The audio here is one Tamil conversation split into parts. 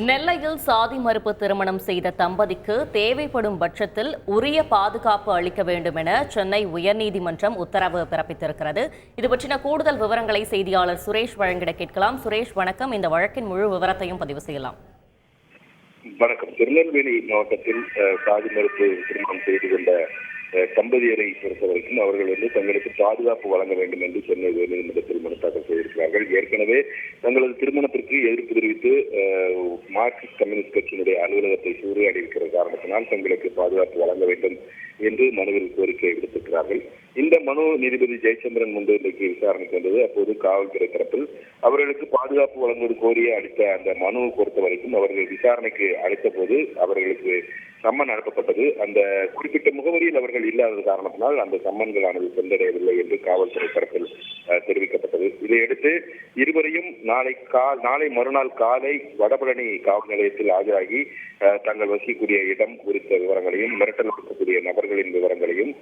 நெல்லையில் சாதி மறுப்பு திருமணம் செய்த தம்பதிக்கு தேவைப்படும் பட்சத்தில் உரிய பாதுகாப்பு அளிக்க வேண்டும் என சென்னை உயர்நீதிமன்றம் உத்தரவு பிறப்பித்திருக்கிறது. இது பற்றின கூடுதல் விவரங்களை செய்தியாளர் சுரேஷ் வழங்கிட கேட்கலாம். சுரேஷ், வணக்கம். இந்த வழக்கின் முழு விவரத்தையும் பதிவு செய்யலாம். வணக்கம். திருநெல்வேலி மாவட்டத்தில் சாதி மறுப்பு திருமணம் செய்து கொண்ட தம்பதியரை பொறுத்தவரைக்கும் அவர்கள் தங்களுக்கு பாதுகாப்பு வழங்க வேண்டும் என்று சென்னை உயர்நீதிமன்றத்தில் மனு தாக்கல் செய்திருக்கிறார்கள். ஏற்கனவே தங்களது திருமணத்திற்கு எதிர்ப்பு தெரிவித்து மார்க்சிஸ்ட் கம்யூனிஸ்ட் கட்சியினுடைய அலுவலகத்தை சூறையாடி இருக்கிற காரணத்தினால் தங்களுக்கு பாதுகாப்பு வழங்க வேண்டும் என்று மனுவில் கோரிக்கை விடுத்திருக்கிறார்கள். இந்த மனு நீதிபதி ஜெயச்சந்திரன் முன்பு இன்றைக்கு விசாரணைக்கு வந்தது. அப்போது காவல்துறை தரப்பில் அவர்களுக்கு பாதுகாப்பு வழங்குவது கோரிய அளித்த அந்த மனுவை பொறுத்த வரைக்கும் அவர்கள் விசாரணைக்கு அளித்த போது அவர்களுக்கு சம்மன் அனுப்பப்பட்டது. அந்த குறிப்பிட்ட முகவரியில் அவர்கள் இல்லாத காரணத்தினால் அந்த சம்மன்களானது சென்றடையவில்லை என்று காவல்துறை தரப்பில் தெரிவிக்கப்பட்டது. இதையடுத்து இருவரையும் நாளை மறுநாள் காலை வடபழனி காவல் நிலையத்தில் ஆஜராகி தங்கள் வசிக்கக்கூடிய இடம் குறித்த விவரங்களையும் மிரட்டல் கொடுக்கக்கூடிய நபர்களின் விவரங்களையும்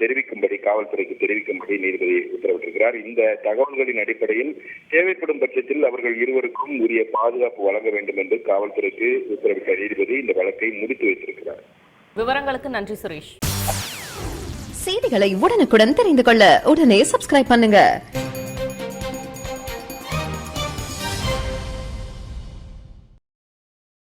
தெரிவிக்கும்படி காவல்துறைக்கு தெரிவிக்கும்படி நீதிபதி உத்தரவிட்டிருக்கிறார். இந்த தகவல்களின் அடிப்படையில் தேவைப்படும் பட்சத்தில் அவர்கள் இருவருக்கும் உரிய பாதுகாப்பு வழங்க வேண்டும் என்று காவல்துறைக்கு உத்தரவிட்ட நீதிபதி இந்த வழக்கை முடித்து வைத்திருக்கிறார். விவரங்களுக்கு நன்றி சுரேஷ். செய்திகளை உடனுக்குடன் தெரிந்து கொள்ள உடனே சப்ஸ்கிரைப் பண்ணுங்க.